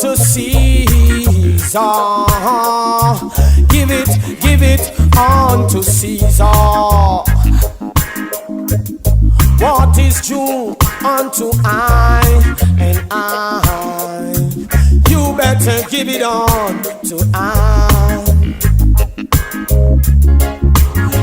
unto Caesar. Give it unto Caesar. What is due unto I and I? You better give it on to I.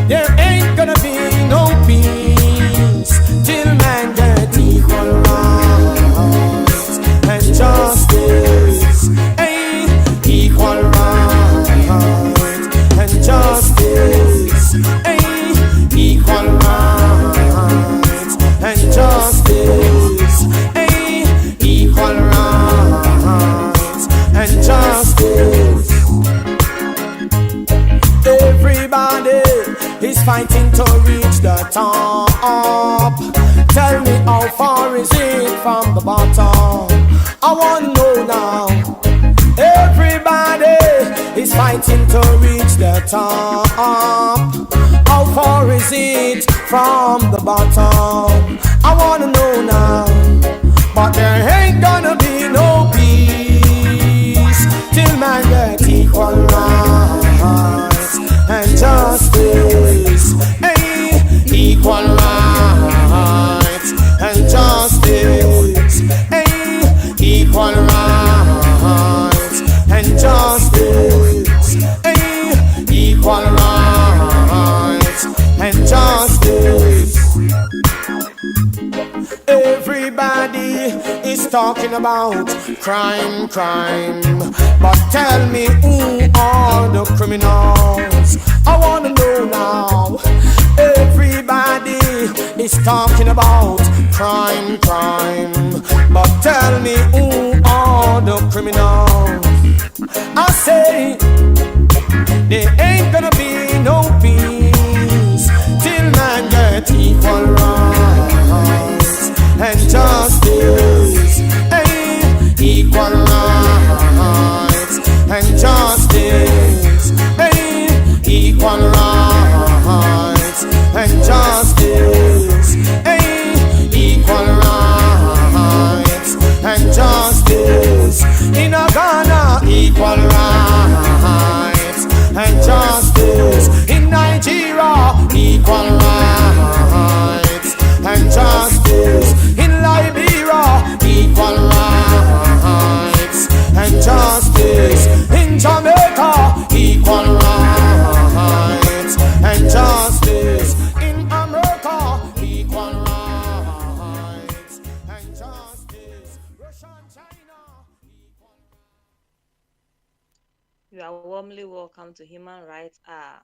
There ain't gonna be no peace till man get equal rights and justice. Hey, equal rights and justice. Hey, equal rights and justice. Hey, equal rights and justice. Everybody is fighting to reach the top. Tell me how far is it from the bottom? I want to know now. Everybody is fighting to reach the top. How far is it from the bottom? I want to know now. But there ain't gonna be no peace till man get equal rights and justice. Hey, equal rights and justice. Hey, equal rights and justice. Hey, equal rights and justice. Everybody is talking about crime, but tell me who are the criminals? I wanna know now. Everybody is talking about crime, but tell me who are the criminals? I say there ain't gonna be no peace till man get equal rights and justice. Hey, equal rights and justice. Hey, equal rights and justice. Hey, equal rights and justice. In a Ghana, equal rights and justice. In Nigeria, equal rights and justice. In Liberia, equal rights and justice. In Jamaica, equal rights and justice. In America, equal rights and justice. Russia and China, equal. You are warmly welcome to Human Rights Hour,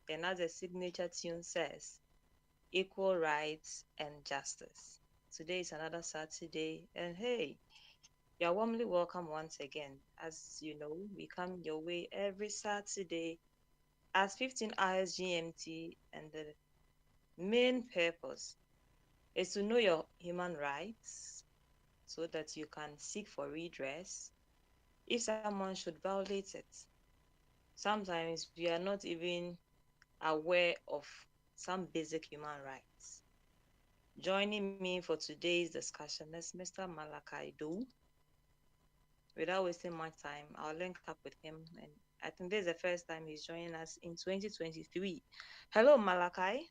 and as the signature tune says, equal rights and justice. Today is another Saturday, and hey, you are warmly welcome once again. As you know, we come your way every Saturday at 15 hours GMT, and the main purpose is to know your human rights so that you can seek for redress if someone should violate it. Sometimes we are not even aware of some basic human rights. Joining me for today's discussion is Mr. Malachi Do. Without wasting much time, I'll link up with him, and I think this is the first time he's joining us in 2023. Hello, Malachi.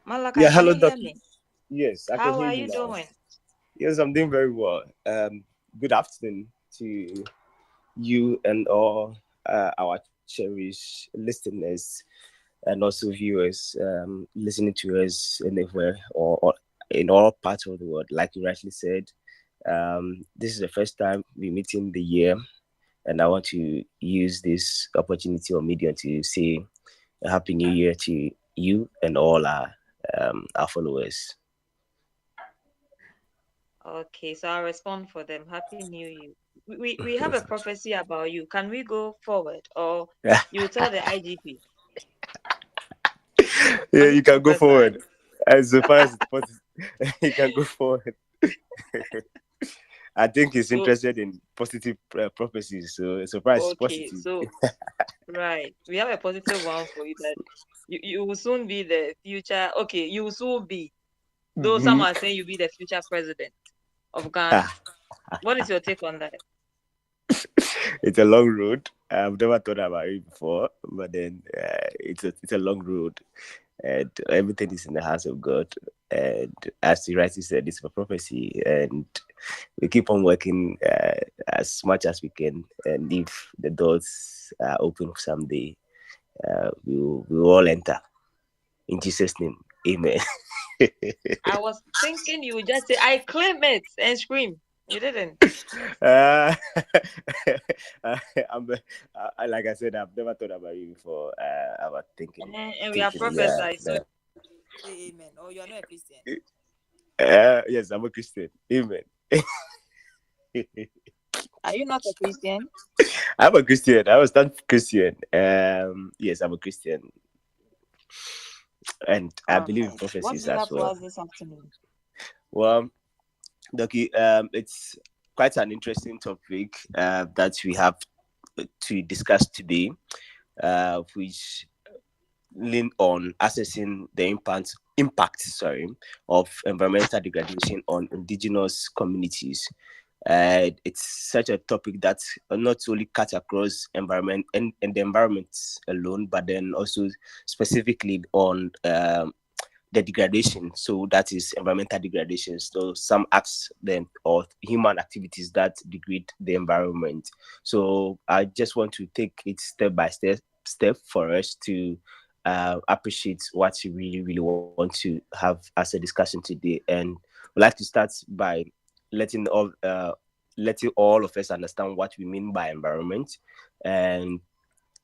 Malachi, Yeah, can hello, you hear Doctor. me? Yes, I can How hear are you you now. doing? Yes, I'm doing very well. Good afternoon to you and all our cherished listeners and also viewers listening to us anywhere or in all parts of the world. Like you rightly said, this is the first time we meet in the year, and I want to use this opportunity or medium to say a happy new year to you and all our followers. Okay, so I'll respond for them. Happy New Year. We have a prophecy about you. Can we go forward, or you tell the IGP? Yeah, Can you you can go prophesy? forward. As far as it's possible, you can go forward. I think he's So, interested in positive prophecies, so far as it's okay, positive. so right, we have a positive one for you that you will soon be the future. Okay, you will soon be. Though some Mhm. are saying you'll be the future president of Ghana. Ah, What is your take on that? it's a long road. I've never thought about it before, but then it's a long road, and everything is in the hands of God. And as you rightly said, it's a prophecy, and we keep on working as much as we can. And if the doors are open someday, we will all enter in Jesus' name. Amen. I was thinking you would just say, I claim it and scream. You didn't. uh, I'm, like I said, I've never thought about it before. I was And we are thinking, yeah. prophesied. So say amen. Or you are not a Christian. Yes, I'm a Christian. Amen. Are you not a Christian? I'm a Christian. I was not Christian. Yes, I'm a Christian, and I All believe in right. What prophecies do you as have for well. us this afternoon? Well, Doki, it's quite an interesting topic that we have to discuss today, which lean on assessing the impact of environmental degradation on indigenous communities. It's such a topic that not only cut across environment and the environment alone, but then also specifically on the degradation. So that is environmental degradation. So some acts then or human activities that degrade the environment. So I just want to take it step for us to appreciate what you really want to have as a discussion today. And we'd like to start by letting all uh, letting all of us understand what we mean by environment. And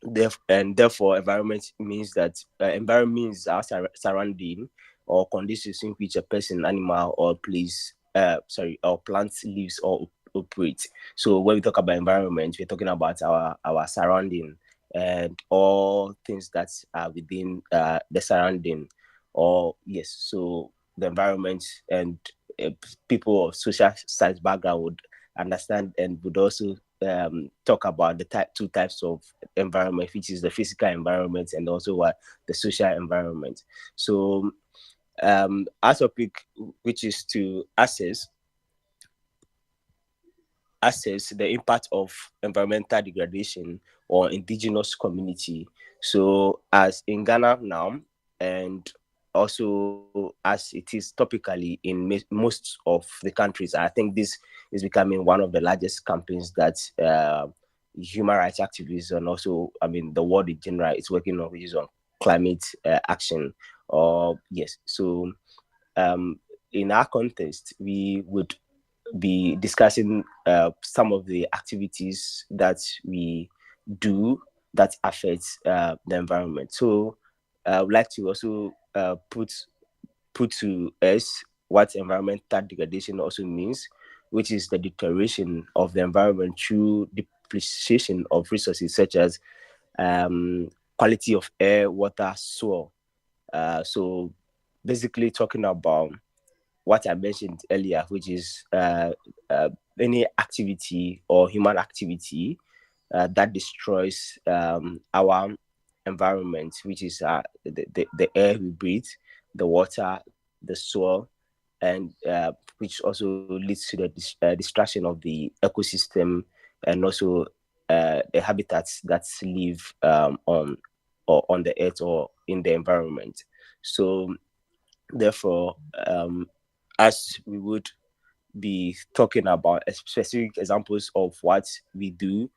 therefore environment means that environment means our surrounding or conditions in which a person, animal, or place or plant lives or operates. So when we talk about environment, we're talking about our surrounding and all things that are within the surrounding. Or yes, so the environment and uh, people of social science background would understand and would also talk about the two types of environment, which is the physical environment and also what the social environment. So our topic, which is to assess the impact of environmental degradation on indigenous community. So as in Ghana now, and also as it is topically in most of the countries, I think this is becoming one of the largest campaigns that human rights activists and also, I mean, the world in general is working on, which is on climate action. Or yes, so um, in our context, we would be discussing some of the activities that we do that affects the environment. So I would like to also put to us what environmental degradation also means, which is the deterioration of the environment through depletion of resources such as quality of air, water, soil. So basically talking about what I mentioned earlier, which is any activity or human activity that destroys our environment, which is the air we breathe, the water, the soil, and which also leads to the destruction of the ecosystem and also the habitats that live on the earth or in the environment. So therefore, as we would be talking about specific examples of what we do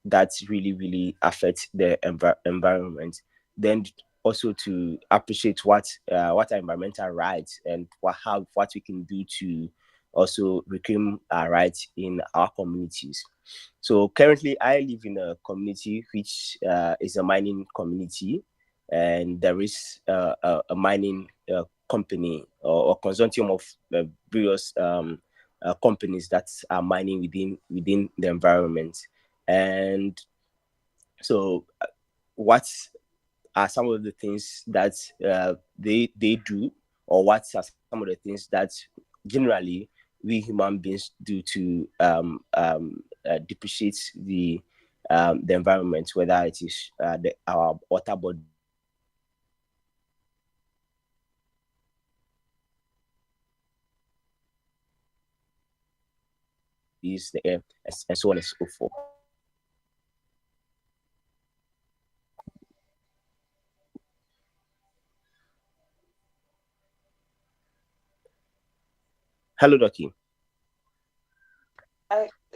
that really affect the environment, then also to appreciate what are environmental rights and what we can do to also reclaim our rights in our communities. So currently I live in a community which is a mining community, and there is a mining company or consortium of various companies that are mining within the environment. And so what are some of the things that they do, or what are some of the things that generally we human beings do to depreciate the environment, whether it is our water bodies or our land, or the air, and so on and so forth. Hello, Doki.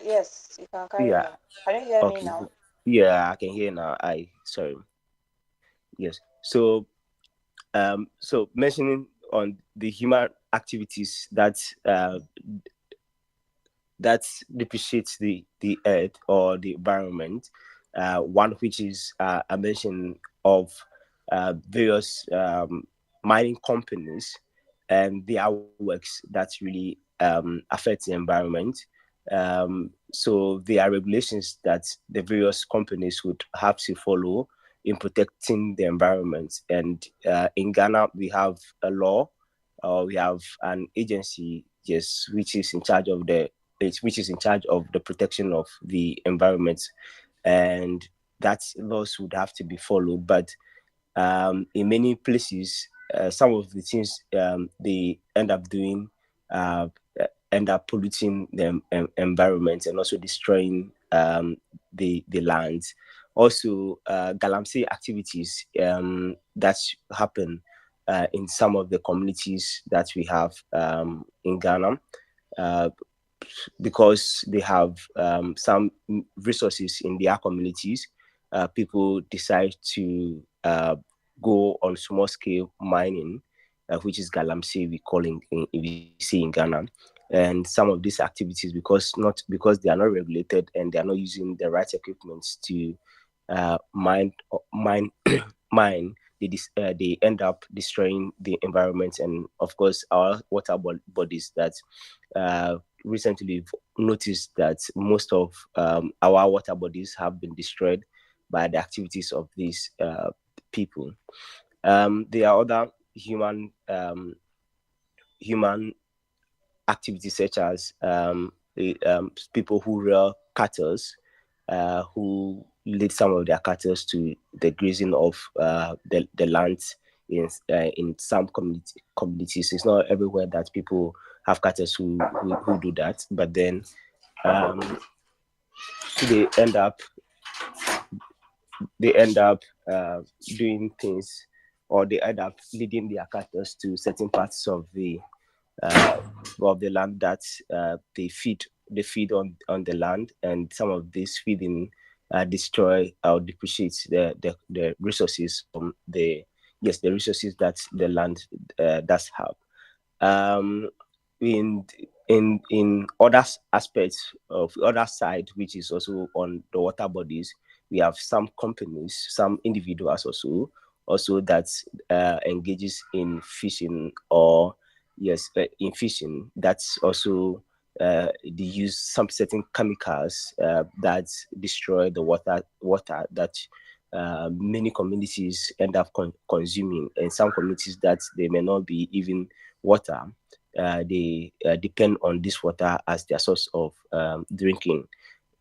Yes, you can carry Yeah. on. Can you hear me Okay. now? Yeah, I can hear now. I sorry. Yes. So mentioning on the human activities that depreciates the earth or the environment. One which is a mention of various mining companies and their works that really affect the environment. So there are regulations that the various companies would have to follow in protecting the environment. And in Ghana, we have a law, or we have an agency, yes, which is in charge of the protection of the environment, and that laws would have to be followed. But in many places, some of the things they end up doing uh, end up polluting the environment and also destroying the lands. Also, galamsey activities that happen in some of the communities that we have in Ghana. Uh, because they have some resources in their communities, people decide to go on small scale mining, which is galamsey, we call we see in Ghana. And some of these activities, because they are not regulated and they are not using the right equipment to mine mine, they end up destroying the environment and of course our water bodies that recently we've noticed that most of our water bodies have been destroyed by the activities of these people. There are other human activities such as people who rear cattle, who lead some of their cattle to the grazing of the lands in some communities. It's not everywhere that people have cattle who do that, but then um, they end up they end up doing things, or they end up leading their cattle to certain parts uh, of the land that they feed on the land, and some of this feeding destroy or depreciates the resources from the resources that the land does have. um, in in other aspects of the other side, which is also on the water bodies, we have some companies, some individuals also that engages in fishing, or yes, in fishing. That's also they use some certain chemicals that destroy the water that many communities end up consuming, and some communities that they may not be even water. They depend on this water as their source of drinking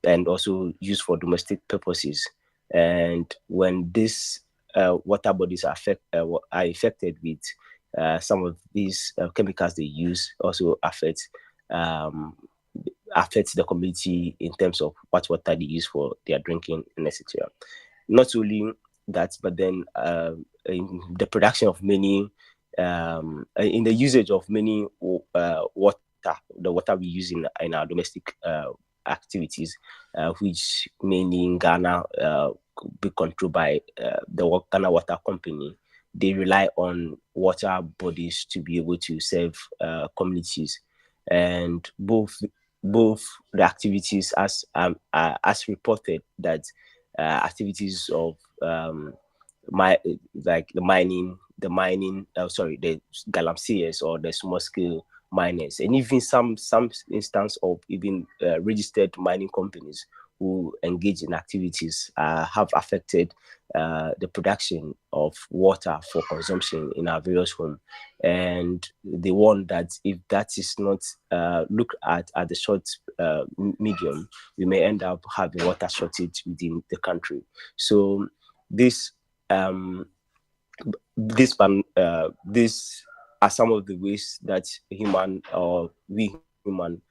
and also used for domestic purposes. And when these water bodies are affected with some of these chemicals they use, also um, affects the community in terms of what water they use for their drinking and etc. Not only that, but then in the production of many, in the usage of many water, the water we use in our domestic activities, which mainly in Ghana be controlled by the Ghana Water Company. They rely on water bodies to be able to serve communities, and both the activities as reported, that activities of my like the galamseyers or the small scale miners, and even some instance of even registered mining companies who engage in activities have affected the production of water for consumption in our various homes. And they warn that if that is not looked at the short medium, we may end up having water shortage within the country. So this um, these are some of the ways that we human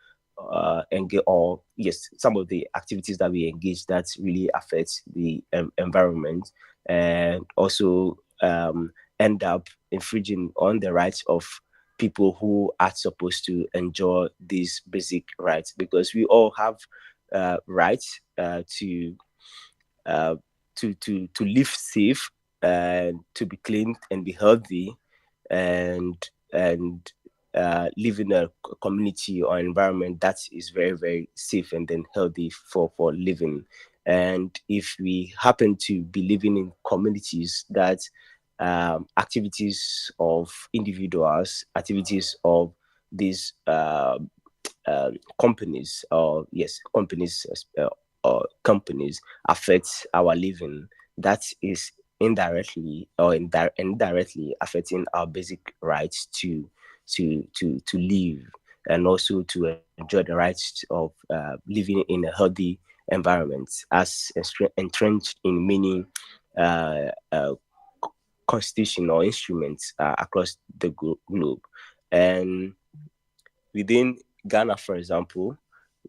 engage, or yes, some of the activities that we engage that really affect the environment, and also end up infringing on the rights of people who are supposed to enjoy these basic rights, because we all have rights uh, to live safe and to be clean and be healthy, and live in a community or environment that is very very safe and then healthy for living. And if we happen to be living in communities that activities of individuals, activities of these companies, or yes, companies, or companies affect our living, that is indirectly or indirectly affecting our basic rights to live, and also to enjoy the rights of living in a healthy environment, as entrenched in many uh, uh, constitution or instruments across the globe. And within Ghana, for example,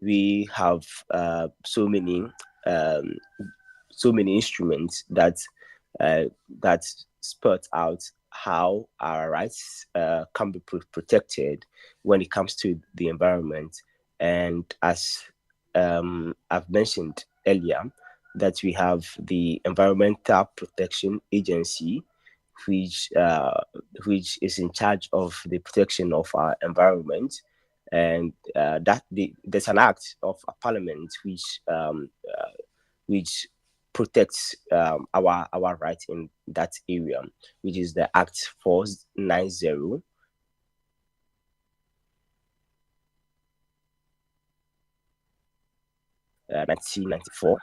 we have um, so many instruments uh, that spurt out how our rights can be protected when it comes to the environment. And as I've mentioned earlier, that we have the Environmental Protection Agency, which uh, which is in charge of the protection of our environment, and there's an act of a parliament which protects our rights in that area, which is the Act 490 1994.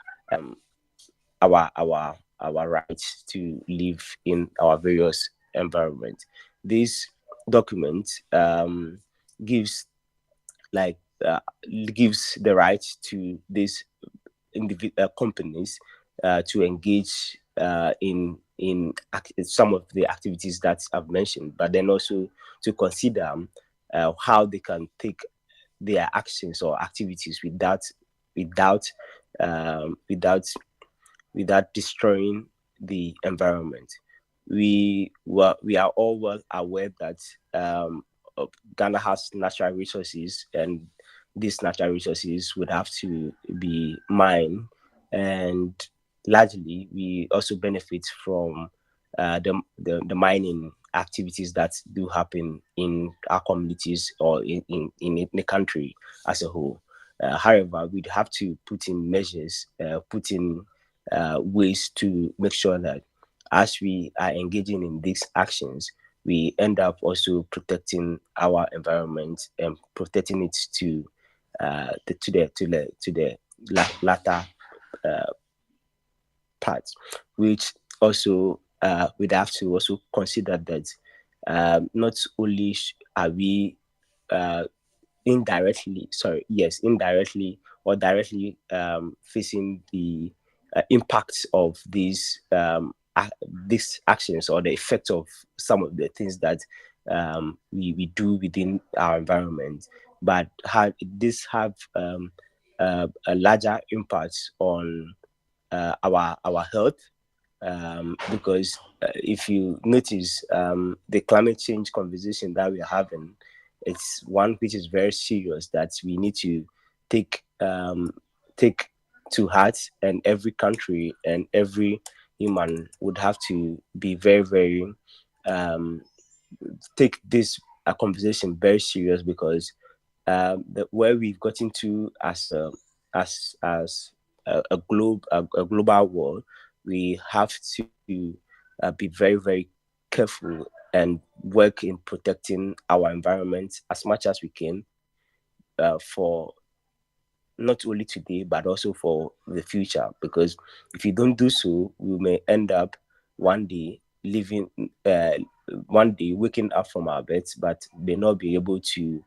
Our rights to live in our various environments. This document gives like uh, gives the right to these companies to engage in some of the activities that I've mentioned, but then also to consider how they can take their actions or activities without um, without without destroying the environment. We are all well aware that uh, Ghana has natural resources, and these natural resources would have to be mined, and largely we also benefit from the mining activities that do happen in our communities or in the country as a whole. However, we'd have to put in measures, put in ways to make sure that as we are engaging in these actions, we end up also protecting our environment and protecting it to the latter uh, parts, which also we'd have to also consider that not only are we uh, indirectly or directly facing the impacts of these actions, or the effect of some of the things that we do within our environment, but this have a larger impact on our health, because if you notice, the climate change conversation that we are having, it's one which is very serious that we need to take take to heart, and every country and every human would have to be very very take this conversation very serious, because where we've gotten to as a global world, we have to be very very careful and work in protecting our environment as much as we can, for not only today but also for the future. Because if you don't do so, we may end up one day living one day waking up from our beds, but may not be able to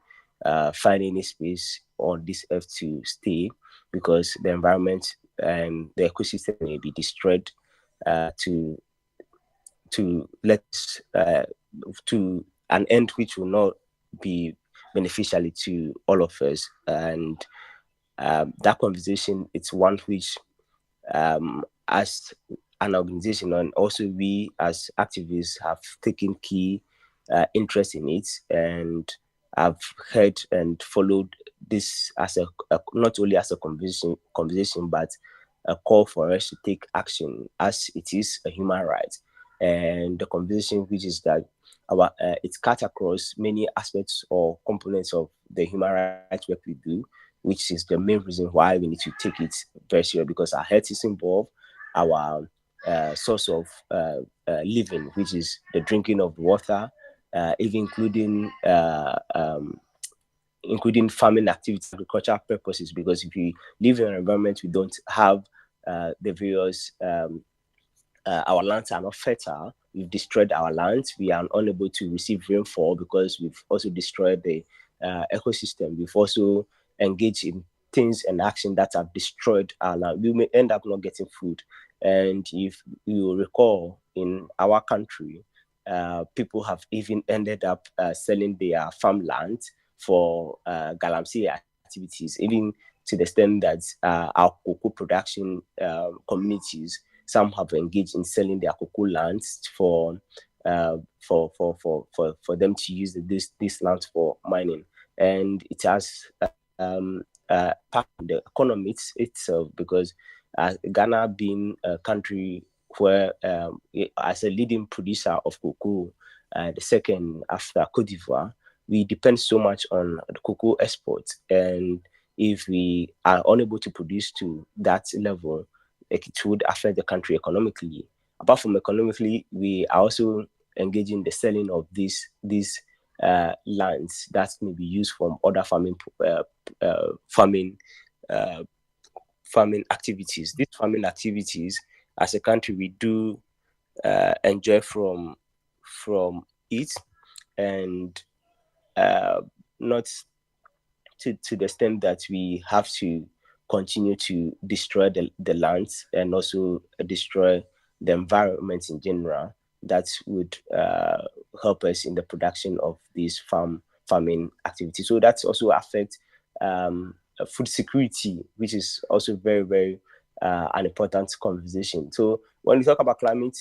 find any space on this earth to stay, because the environment and the ecosystem may be destroyed to let us to an end which will not be beneficially to all of us. And that conversation, it's one which, as an organization and also we as activists have taken key interest in it, and I've heard and followed this as a not only as a conversation, but a call for us to take action, as it is a human right. And the conversation, which is that it's cut across many aspects or components of the human rights work we do, which is the main reason why we need to take it very serious, because our health is involved, our source of living, which is the drinking of water, even including farming activities, agricultural purposes. Because if we live in an environment we don't have the various our lands are not fertile. We've destroyed our lands. We are unable to receive rainfall because we've also destroyed the ecosystem. We've also engaged in things and action that have destroyed our land. We may end up not getting food. And if you recall, in our country, people have even ended up selling their farmland for galamsey activities, even to the extent that our cocoa production communities, some have engaged in selling their cocoa lands for them to use this land for mining, and it has impacted the economy itself, because Ghana being a country where, as a leading producer of cocoa, the second after Cote d'Ivoire, we depend so much on the cocoa exports, and if we are unable to produce to that level, it would affect the country economically. Apart from economically, we are also engaging in the selling of these lands that may be used from other farming activities. These farming activities, as a country, we do enjoy from it, and not to the extent that we have to continue to destroy the lands and also destroy the environment in general. That would help us in the production of these farming activities. So that also affects food security, which is also very, very an important conversation. So when we talk about climate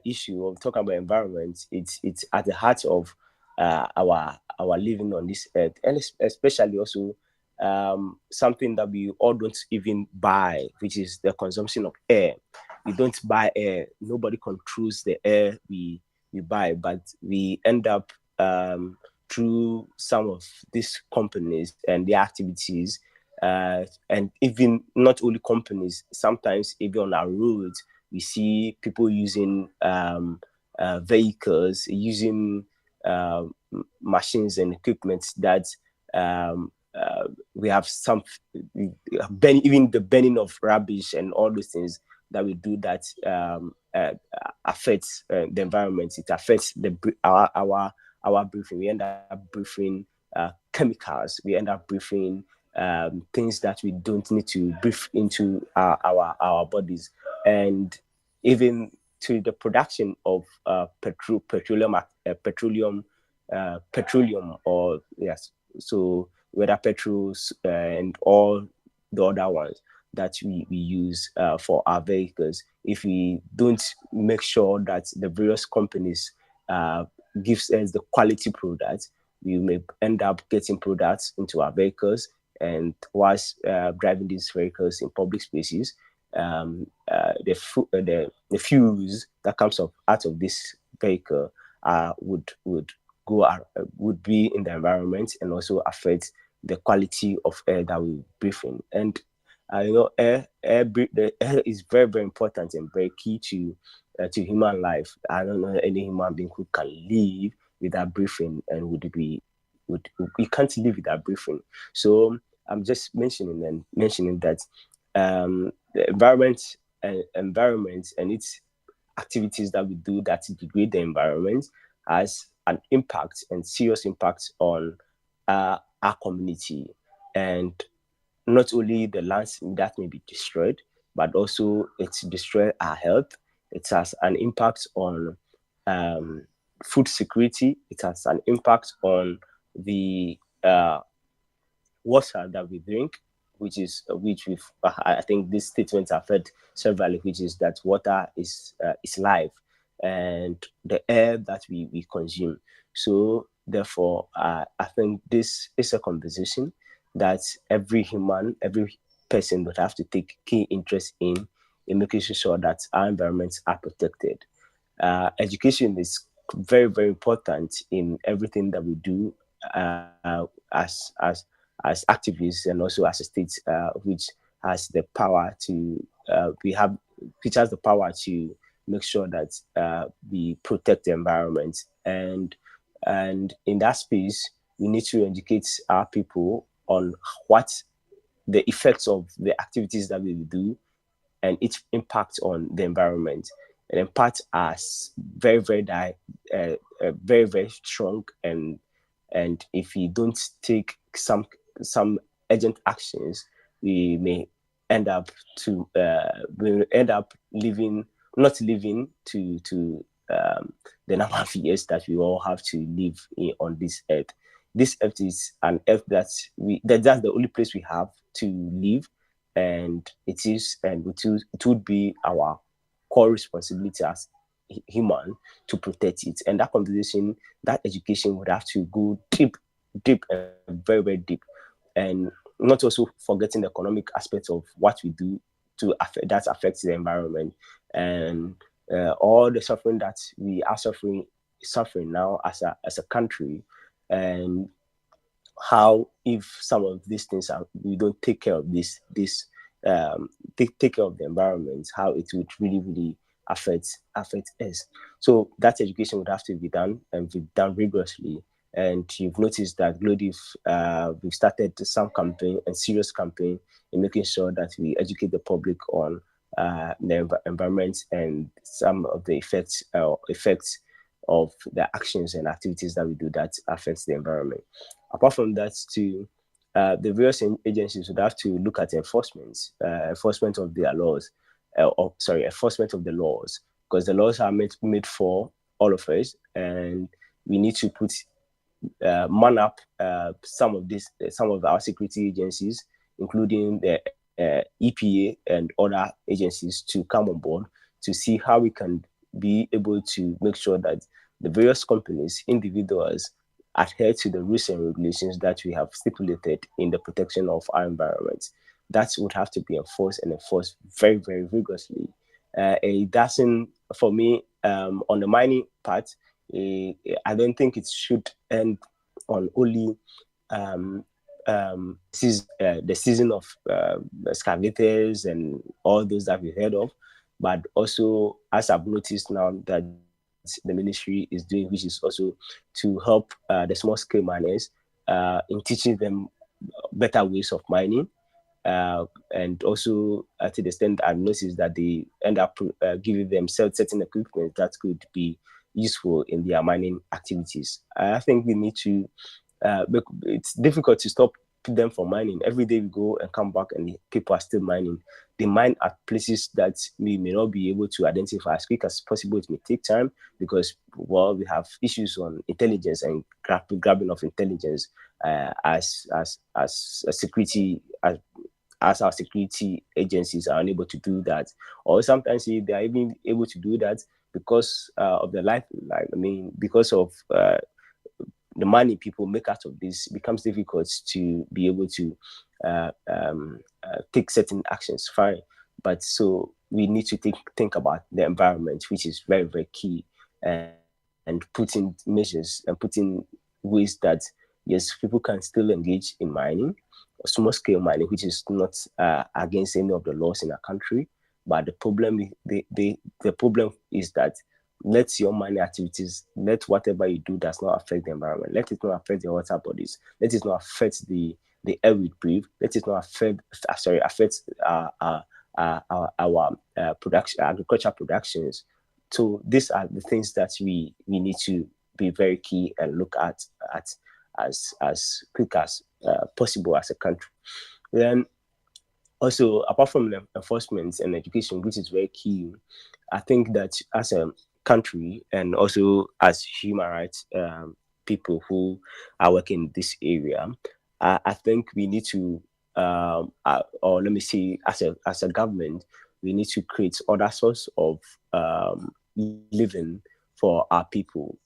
issue, or we talk about environment, it's at the heart of our living on this earth, and especially also something that we all don't even buy, which is the consumption of air. We don't buy air. Nobody controls the air we buy, but we end up through some of these companies and their activities, and even not only companies, sometimes even on our roads, we see people using vehicles, using machines and equipment that we have some even the burning of rubbish and all those things that we do that affects the environment. It affects our breathing. We end up breathing chemicals. We end up breathing things that we don't need to breathe into our bodies, and even to the production of petroleum, or yes, so whether petrols and all the other ones that we use for our vehicles. If we don't make sure that the various companies gives us the quality products, we may end up getting products into our vehicles, and whilst driving these vehicles in public spaces, the fuels that comes out of this vehicle would be in the environment and also affect the quality of air that we breathe in. And the air is very, very important and very key to human life. I don't know any human being who can live without breathing, and we can't live without breathing. So I'm just mentioning that the environment and its activities that we do that degrade the environment has an impact and serious impact on our community, and not only the lands that may be destroyed, but also it's destroyed our health. It has an impact on food security. It has an impact on the water that we drink, which we've I think these statements have heard severally, which is that water is life, and the air that we consume. So therefore, I think this is a conversation that every human, every person would have to take key interest in making sure that our environments are protected. Education is very very important in everything that we do, as activists and also as a state, which has the power to we have which has the power to make sure that we protect the environment. And in that space we need to educate our people on what the effects of the activities that we do and its impact on the environment. And impact as very very strong, and if we don't take some urgent actions, we may end up living not living to the number of years that we all have to live on this earth. This earth is an earth that's the only place we have to live, and it would be our core responsibility as human to protect it. And that conversation, that education would have to go deep and very very deep, and not also forgetting the economic aspects of what we do to affect that affects the environment, and all the suffering that we are suffering now as a country, and how if some of these things we don't take care of this take care of the environment, how it would really really affect us. So that education would have to be done, and be done rigorously. And you've noticed that globally we've started some campaign and serious campaign in making sure that we educate the public on the environment and some of the effects of the actions and activities that we do that affects the environment. Apart from that, too, the various agencies would have to look at enforcement of their laws, enforcement of the laws, because the laws are made for all of us, and we need to put man up some of our security agencies, including the EPA and other agencies, to come on board to see how we can be able to make sure that the various companies, individuals, adhere to the rules and regulations that we have stipulated in the protection of our environment. That would have to be enforced very, very rigorously. It doesn't, for me, on the mining part, I don't think it should end on only the season of excavators and all those that we've heard of, but also, as I've noticed now, that the ministry is doing, which is also to help the small scale miners in teaching them better ways of mining. And also, to the extent I've noticed that they end up giving them certain equipment that could be useful in their mining activities. I think we need to, it's difficult to stop them from mining. Every day we go and come back and people are still mining. They mine at places that we may not be able to identify as quick as possible. It may take time because, well, we have issues on intelligence and grabbing of intelligence as a security, as our security agencies are unable to do that. Or sometimes they are even able to do that because of the because of the money people make out of this. It becomes difficult to be able to take certain actions. Fine, but so we need to think about the environment, which is very very key, and put in measures and put in ways that yes, people can still engage in mining, small scale mining, which is not against any of the laws in our country. But the problem is that let your mining activities, let whatever you do does not affect the environment. Let it not affect the water bodies. Let it not affect the air we breathe. Let it not affect our production, agricultural productions. So these are the things that we need to be very key and look at as quick as possible as a country. Then also, apart from the enforcement and education, which is very key, I think that as a country and also as human rights people who are working in this area. I think we need to, or let me say, as a government, we need to create other source of living for our people.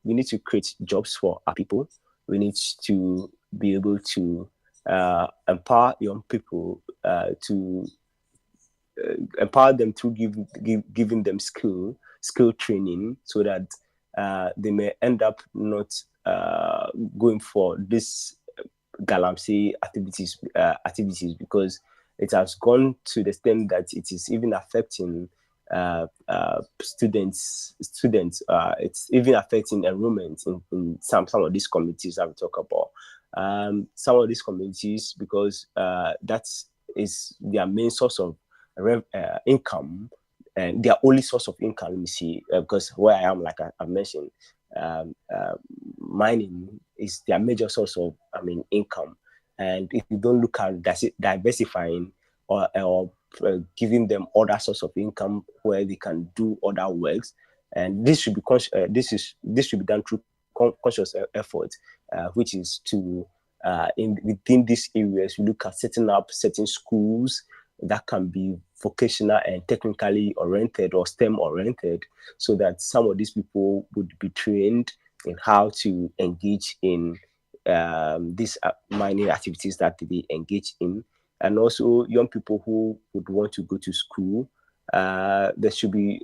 We need to create jobs for our people. We need to be able to empower young people to empower them through giving them skill training, so that they may end up not going for this galamsey activities, because it has gone to the extent that it is even affecting students. It's even affecting enrollment in some of these communities that we talk about. Some of these communities, because that is their main source of income, and their only source of income. Let me see, because where I am, like I mentioned, um, uh, mining is their major source of, income. And if you don't look at diversifying or giving them other source of income where they can do other works, and this should be this should be done through conscious effort, which is to within these areas, we look at setting up certain schools that can be vocational and technically oriented or STEM oriented, so that some of these people would be trained in how to engage in these mining activities that they engage in. And also young people who would want to go to school, there should be,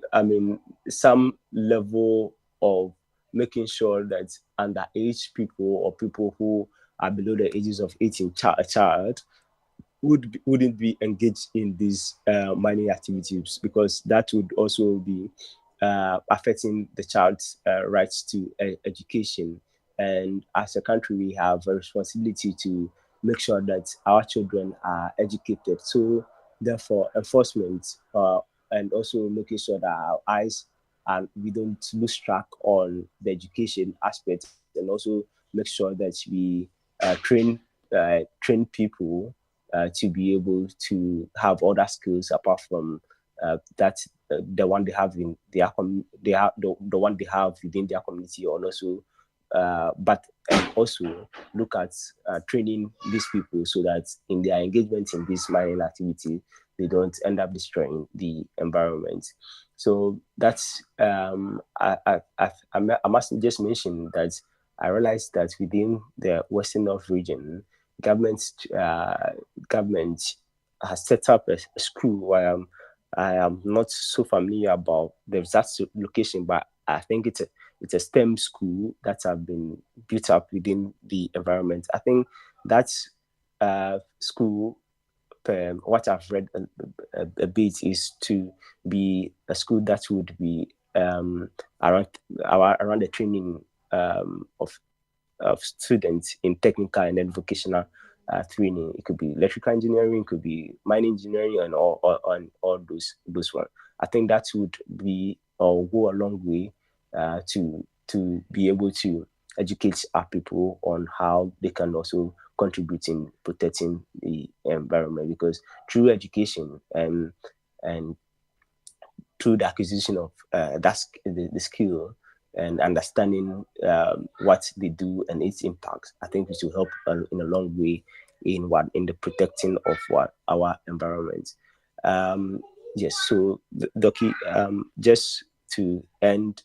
some level of making sure that underage people or people who are below the ages of 18, a child, wouldn't be engaged in these mining activities, because that would also be affecting the child's rights to education. And as a country, we have a responsibility to make sure that our children are educated. So, therefore, enforcement, and also making sure that our eyes, and we don't lose track on the education aspect, and also make sure that we train people to be able to have other skills apart from that the one they have in their they have the one they have within their community, or also but also look at training these people, so that in their engagement in this mining activity, they don't end up destroying the environment. So that's I must just mention that I realized that within the Western North region, government government has set up a school. I am not so familiar about the exact location, but I think it's a STEM school that have been built up within the environment. I think that's school. What I've read a bit is to be a school that would be around the training of students in technical and then vocational training. It could be electrical engineering, it could be mining engineering, and all those ones. I think that would be or go a long way to be able to educate our people on how they can also contribute in protecting the environment, because through education and through the acquisition of the skill and understanding what they do and its impact, I think it will help in a long way in the protecting of our environment. Yes, so Doki, just to end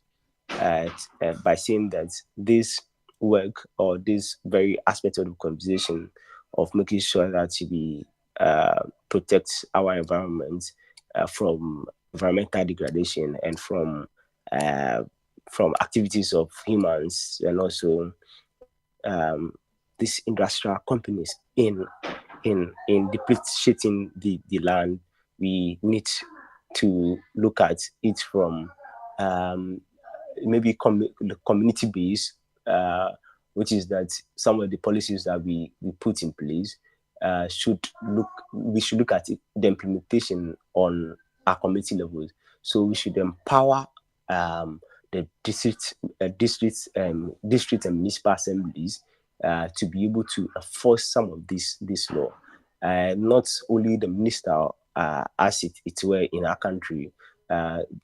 by saying that this work, or this very aspect of the conversation of making sure that we protect our environment from environmental degradation and from activities of humans, and also these industrial companies in depreciating the land. We need to look at it from maybe community based, which is that some of the policies that we put in place we should look at the implementation on our community levels. So we should empower the district and municipal assemblies to be able to enforce some of this law. Not only the minister, as it were in our country,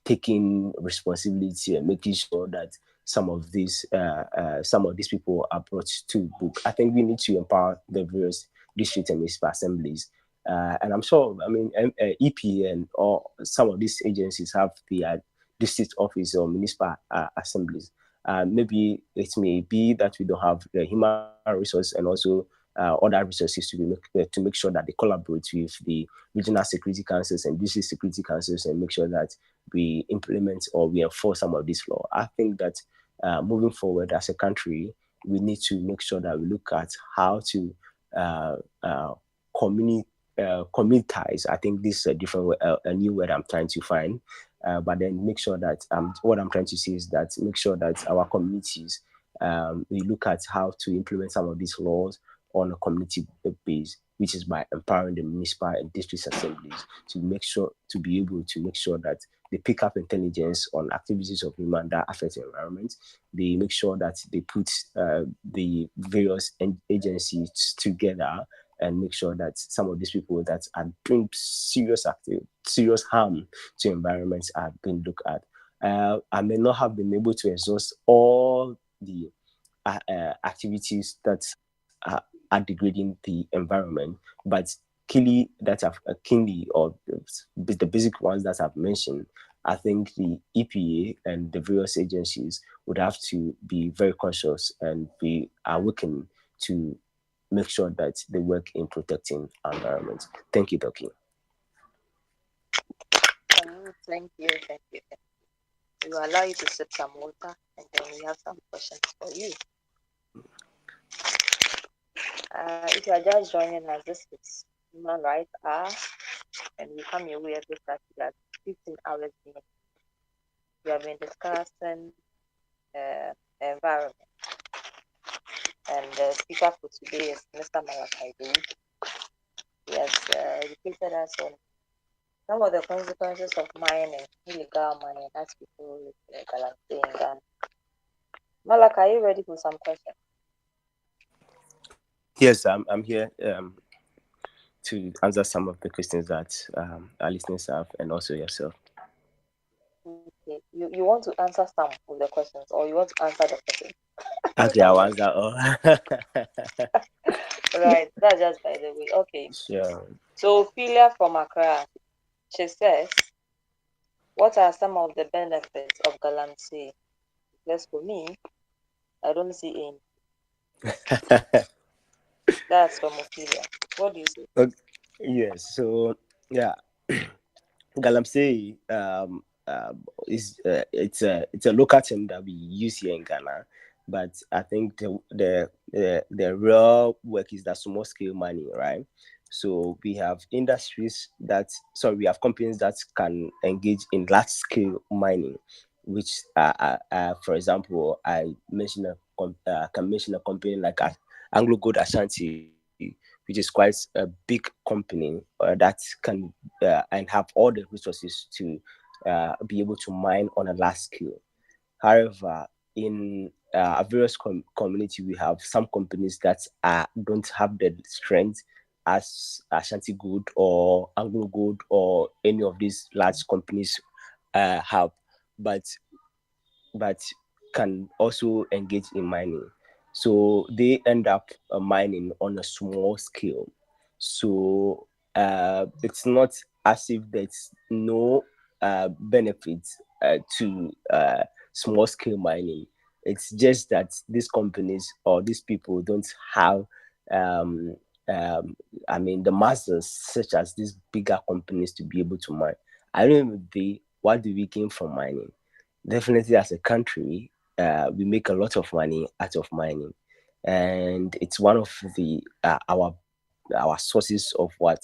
taking responsibility and making sure that some of these people are brought to book. I think we need to empower the various district and municipal assemblies. And I'm sure, I mean, EP and or some of these agencies have the district office or municipal assemblies. Maybe it may be that we don't have the human resource and also other resources to make sure that they collaborate with the regional security councils and district security councils and make sure that we implement or we enforce some of this law. I think that moving forward as a country, we need to make sure that we look at how to communitize. I think this is a different a new word I'm trying to find. But then make sure that what I'm trying to say is that make sure that our communities, we look at how to implement some of these laws on a community base, which is by empowering the municipal and district assemblies to make sure to be able to make sure that they pick up intelligence on activities of human that affect the environment. They make sure that they put the various agencies together and make sure that some of these people that are doing serious harm to environments are being looked at. I may not have been able to exhaust all the activities that are degrading the environment, but keenly or the basic ones that I've mentioned, I think the EPA and the various agencies would have to be very conscious and be awakened to make sure that they work in protecting our environment. Thank you, Doki. Thank you, thank you. We will allow you to sip some water, and then we have some questions for you. If you are just joining us, this is Human Rights Hour, and we come your way every Saturday at 15 hours. We have been discussing environment, and the speaker for today is Mr. Malachi. He has educated us on some of the consequences of mining, illegal mining, as people are saying. Malachi, are you ready for some questions? Yes, I'm here to answer some of the questions that our listeners have and also yourself. Okay. You want to answer some of the questions or you want to answer the question? Okay, I'll answer all. Right, that's just by the way. Okay. Sure. So Ophelia from Accra, she says, what are some of the benefits of galamsey? Because for me, I don't see any. That's from Ophelia. What do you say? Okay. Yes, so yeah, galamsey is it's a local term that we use here in Ghana, but I think the real work is that small scale mining, right? So we have we have companies that can engage in large scale mining, which for example, I mentioned can mention a company like Anglo Gold Ashanti, which is quite a big company that can and have all the resources to be able to mine on a large scale. However, in a various community, we have some companies that don't have the strength as Ashanti Gold or Anglo Gold or any of these large companies have, but can also engage in mining. So they end up mining on a small scale. So it's not as if there's no benefits to small scale mining. It's just that these companies or these people don't have, um, I mean, the masses such as these bigger companies to be able to mine. I don't know what do we gain from mining? Definitely, as a country, we make a lot of money out of mining, and it's one of the our sources of what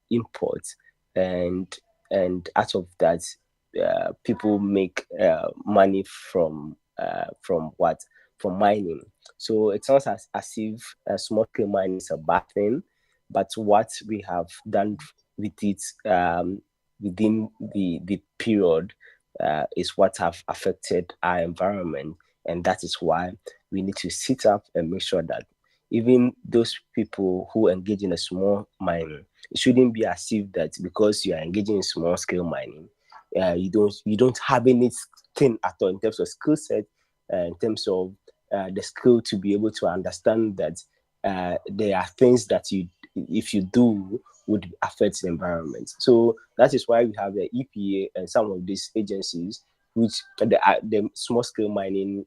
imports, and out of that, people make money from what from mining. So it's not as if small scale mining is a bad thing, but what we have done with it within the period is what have affected our environment, and that is why we need to sit up and make sure that even those people who engage in a small mining, it shouldn't be as if that because you are engaging in small scale mining, you don't have anything at all in terms of skill set, in terms of the skill to be able to understand that there are things that you, if you do, would affect the environment. So that is why we have the EPA and some of these agencies, which the small scale mining.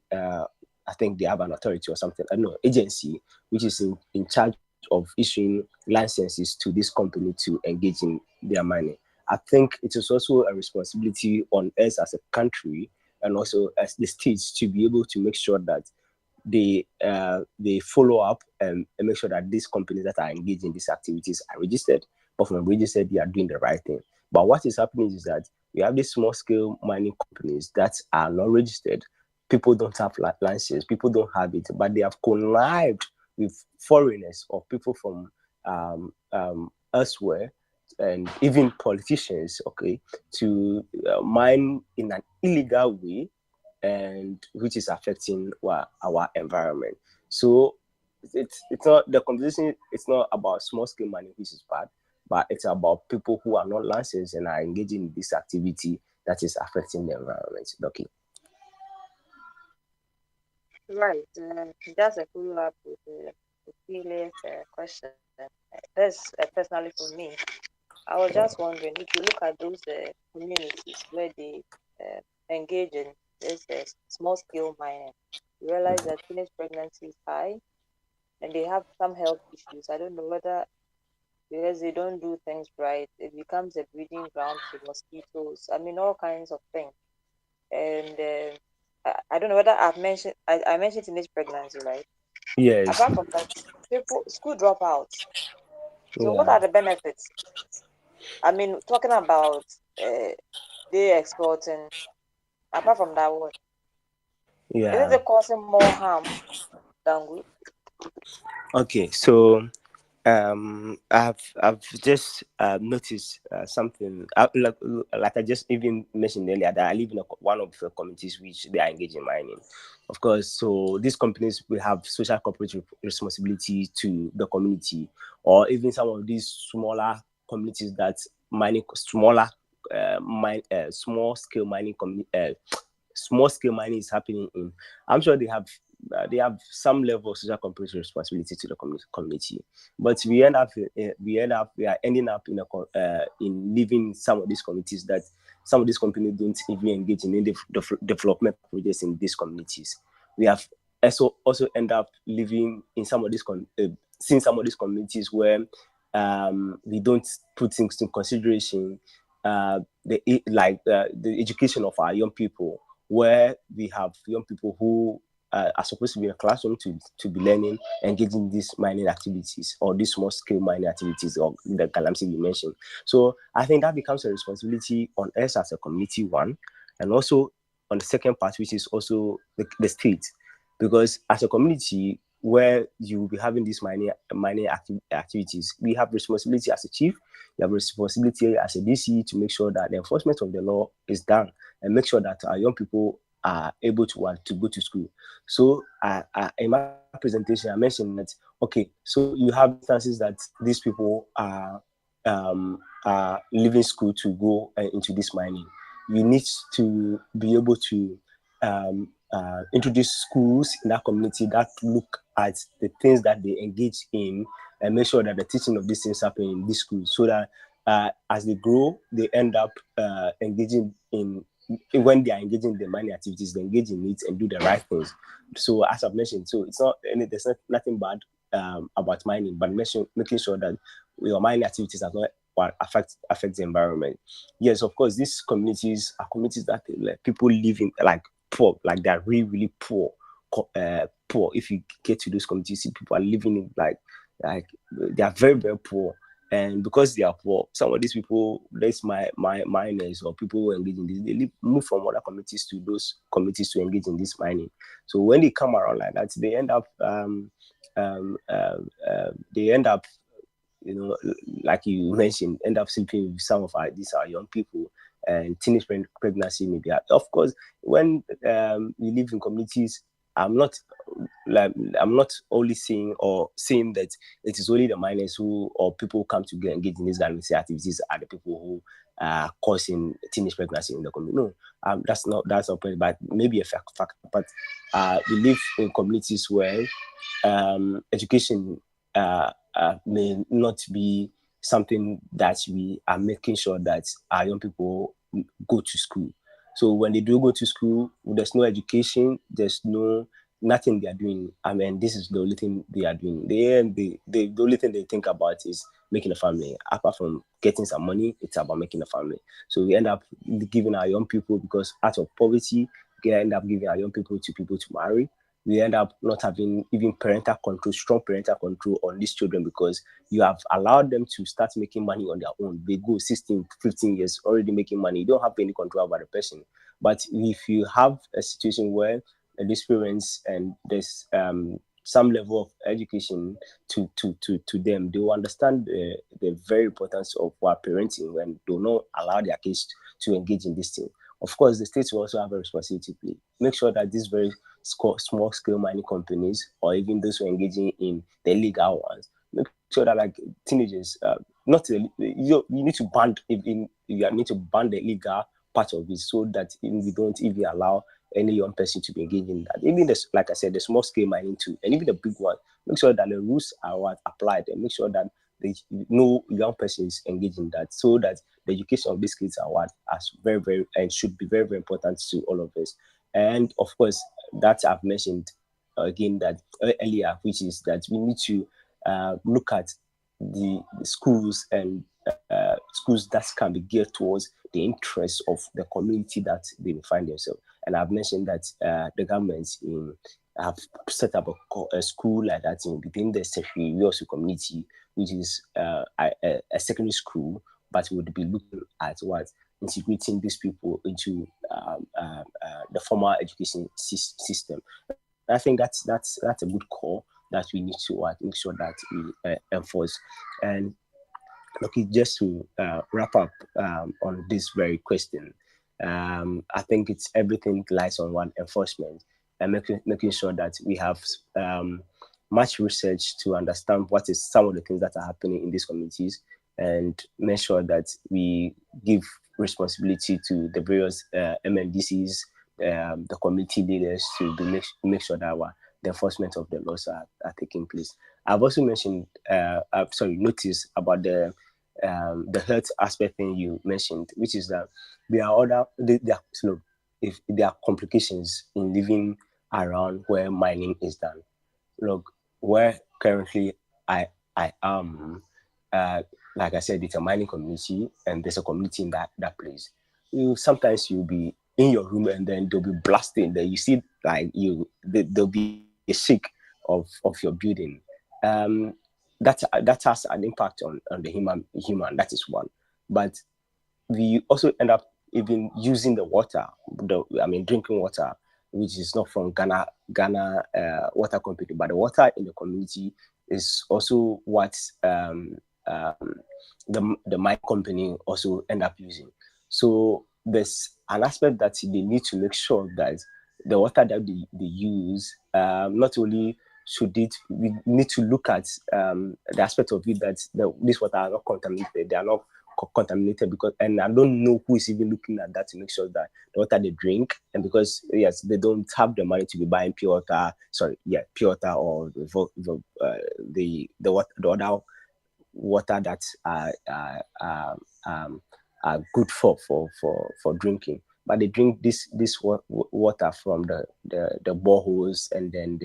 I think they have an authority or something. I don't know, agency which is in charge of issuing licenses to this company to engage in their mining. I think it is also a responsibility on us as a country and also as the states to be able to make sure that they follow up and make sure that these companies that are engaged in these activities are registered. But from registered, they are doing the right thing. But what is happening is that we have these small scale mining companies that are not registered. People don't have licenses. People don't have it, but they have connived with foreigners or people from elsewhere, and even politicians, okay, to mine in an illegal way, and which is affecting our environment. So it's not the conversation. It's not about small scale mining, which is bad, but it's about people who are not licensed and are engaging in this activity that is affecting the environment. Okay. Right. Just a follow up with the previous question. That's personally for me. I was just wondering if you look at those communities where they engage in this small scale mining, you realize that teenage pregnancy is high and they have some health issues. I don't know whether because they don't do things right, it becomes a breeding ground for mosquitoes. I mean, all kinds of things. And I don't know whether I mentioned teenage pregnancy, right? Yes. Apart from that, people school dropouts. So what Yeah. are the benefits? I mean, talking about they exporting. Apart from that, what isn't Yeah. it causing more harm than good? Okay. So I've just noticed something, like I just even mentioned earlier, that I live in one of the communities which they are engaged in mining, of course. So these companies will have social corporate responsibility to the community, or even some of these smaller communities that mining smaller small scale mining small scale mining is happening in. I'm sure they have some level of social corporate responsibility to the community, but we are ending up in living some of these communities that some of these companies don't even engage in any development projects in these communities. We have also end up living in some of these seeing some of these communities where we don't put things in consideration, the education of our young people, where we have young people who are supposed to be in a classroom to be learning, engaging in these mining activities or these small scale mining activities or the galamsey you mentioned. So I think that becomes a responsibility on us as a community, one, and also on the second part, which is also the state, because as a community where you will be having these mining activities, we have responsibility as a chief, we have responsibility as a DC to make sure that the enforcement of the law is done and make sure that our young people are able to want to go to school. So in my presentation, I mentioned that, okay, so you have instances that these people are leaving school to go into this mining. You need to be able to introduce schools in that community that look at the things that they engage in and make sure that the teaching of these things happen in these schools, so that as they grow, they end up engaging in, when they are engaging in the mining activities, they engage in it and do the right things. So as I've mentioned, so it's not there's nothing bad about mining, but making sure that your mining activities are not what affect the environment. Yes, of course, these communities are communities that like, people live in like poor, like they're really really poor. Poor. If you get to those communities, see people are living in like they are very very poor, and because they are poor, some of these people, that's my miners or people who engage in this, they move from other communities to those communities to engage in this mining. So when they come around like that, they end up, you know, like you mentioned, end up sleeping with some of our young people, and teenage pregnancy maybe. Of course, when we live in communities, I'm not like I'm not only saying that it is only the miners who or people who come to get engaged in these activities are the people who causing teenage pregnancy in the community. No, that's not point, but maybe a fact. But we live in communities where education may not be something that we are making sure that our young people go to school. So when they do go to school, there's no education, there's nothing they are doing. I mean, this is the only thing they are doing. The only thing they think about is making a family. Apart from getting some money, it's about making a family. So we end up giving our young people, because out of poverty, we end up giving our young people to marry. We end up not having even parental control, strong parental control on these children, because you have allowed them to start making money on their own. They go 16, 15 years already making money. You don't have any control over the person. But if you have a situation where these parents and there's some level of education to them, they will understand the very importance of what parenting, when do not allow their kids to engage in this thing. Of course, the states will also have a responsibility to play. Make sure that these very small scale mining companies, or even those who are engaging in the illegal ones, make sure that, like, teenagers, you need to ban, you need to ban the illegal part of it, so that we don't even allow any young person to be engaged in that. Even this, like I said, the small scale mining too, and even the big one, make sure that the rules are applied, and make sure that no young person is engaged in that, so that the education of these kids are very, very, and should be very, very important to all of us. And of course, that I've mentioned again that earlier, which is that we need to look at the schools and schools that can be geared towards the interests of the community that they find themselves. And I've mentioned that the governments have set up a school like that within the Sobriety community, which is a secondary school, but would be looking at what integrating these people into the formal education system. I think that's a good call that we need to make sure that we enforce. And okay, just to wrap up on this very question, I think it's everything lies on one: enforcement, and making sure that we have much research to understand what is some of the things that are happening in these communities, and make sure that we give responsibility to the various MNDCs, the community leaders, to make sure that the enforcement of the laws are taking place. I've also mentioned, noticed about the health aspect thing you mentioned, which is that if there are complications in living around where mining is done. Look, where currently I am, like I said, it's a mining community, and there's a community in that place. Sometimes you'll be in your room, and then they'll be blasting. Then you see, like, there'll be a shake of your building. That has an impact on the human. That is one. But we also end up even using the water, drinking water, which is not from Ghana water company, but the water in the community is also what the mine company also end up using. So there's an aspect that they need to make sure that the water that they use, not only we need to look at the aspect of it that this water are not contaminated. They are not contaminated, and I don't know who is even looking at that to make sure that the water they drink, and because yes, they don't have the money to be buying pure water, or the other water that are good for drinking, but they drink this water from the boreholes, and then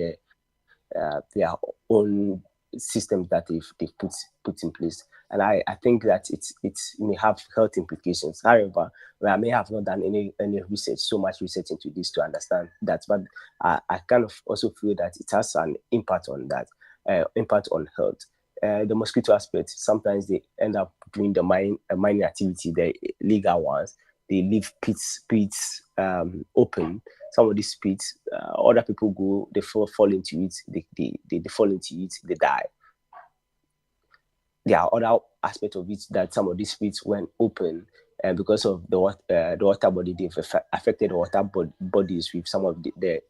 their own systems that they've put in place. And I think that it may have health implications. However, I may have not done any research, so much research into this to understand that, but I kind of also feel that it has an impact on that, impact on health. The mosquito aspect, sometimes they end up doing the mining activity, the legal ones. They leave pits open. Some of these pits, other people go, they fall into it, they fall into it, they die. There are other aspects of it that some of these pits went open, and because of the water body, they've affected the water bodies with some of the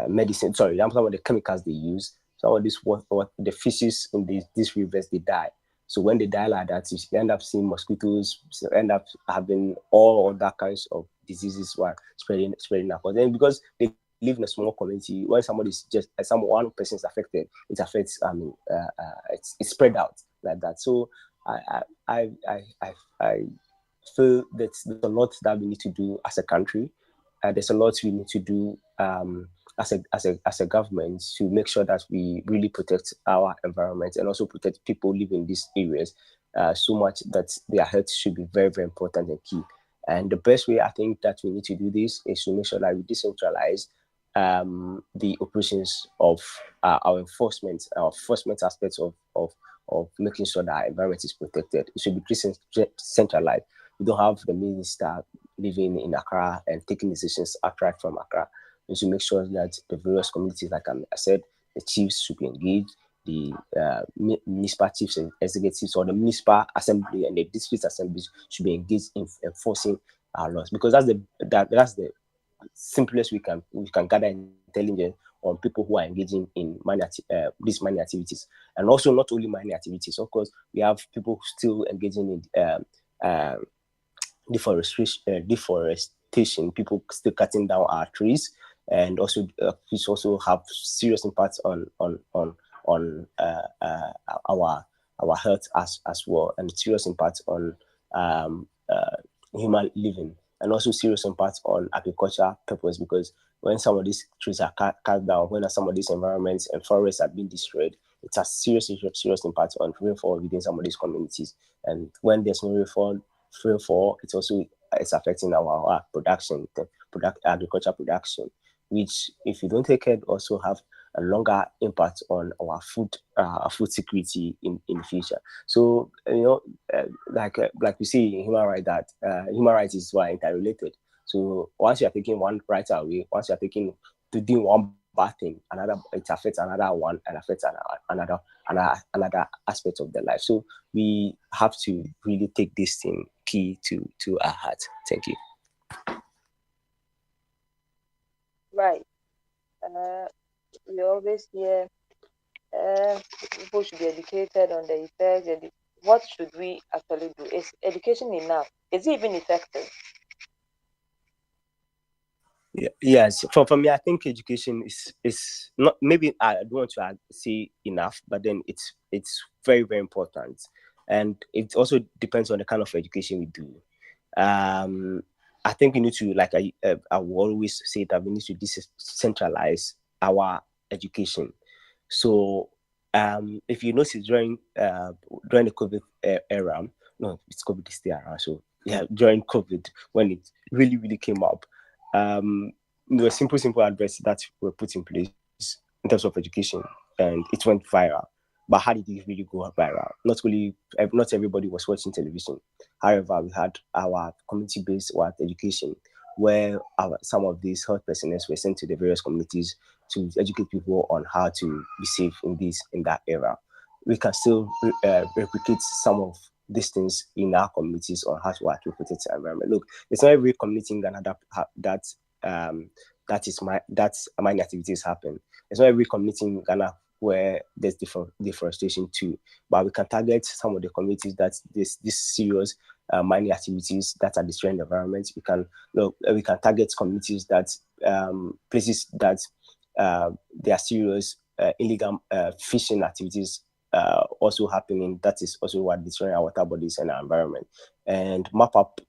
medicine. Sorry, some of the chemicals they use. Some of this the fishes in these rivers, they die. So when they die like that, you end up seeing mosquitoes, you end up having all that kinds of diseases were spreading across. Then because they live in a small community, when somebody's just one person is affected, it affects. It's spread out like that. So I I I I, I feel that there's a lot that we need to do as a country. There's a lot we need to do as a government to make sure that we really protect our environment and also protect people living in these areas so much that their health should be very, very important and key. And the best way I think that we need to do this is to make sure that we decentralize the operations of our enforcement aspects of making sure that our environment is protected. It should be decentralized. We don't have the minister living in Accra and taking decisions outright from Accra. We should make sure that the various communities, like I said, the chiefs should be engaged, the municipal chiefs and executives or the municipal assembly and the district assemblies should be engaged in enforcing our laws, because that's the simplest we can gather intelligence on people who are engaging in these mining activities, and also not only mining activities. Of course, we have people still engaging in deforestation, people still cutting down our trees, and also which also have serious impacts on our health as well, and serious impacts on human living, and also serious impacts on agriculture purpose, because when some of these trees are cut down, when some of these environments and forests are being destroyed, it has serious impact on rainfall within some of these communities. And when there's no rainfall, it's affecting our production, agriculture production, which, if you don't take care, also have a longer impact on our food security in the future. So like we see in human rights, that human rights is why interrelated. So once you are taking one right away, once you are taking to doing one bad thing, it affects another one and affects another aspect of their life. So we have to really take this thing key to our heart. Thank you. Right. We always hear people should be educated on the effects. What should we actually do? Is education enough? Is it even effective? Yeah, yes. For me, I think education is not, maybe I don't want to say enough, but then it's very, very important, and it also depends on the kind of education we do. I think we need to, like I will always say, that we need to decentralize our education. So if you notice during the COVID era, no, it's COVID is still around. So yeah, during COVID, when it really, really came up, there were simple advice that were put in place in terms of education, and it went viral. But how did it really go viral? Not everybody was watching television. However, we had our community-based education, where some of these health personnel were sent to the various communities to educate people on how to be safe in that era. We can still replicate some of these things in our communities on how to actually protect the environment. Look, it's not every community in Ghana that's mining activities happen. It's not every community in Ghana where there's deforestation too, but we can target some of the communities that this serious mining activities that are destroying the environment. We can target communities that places that there are serious illegal fishing activities also happening. That is also what destroying our water bodies and our environment. And map up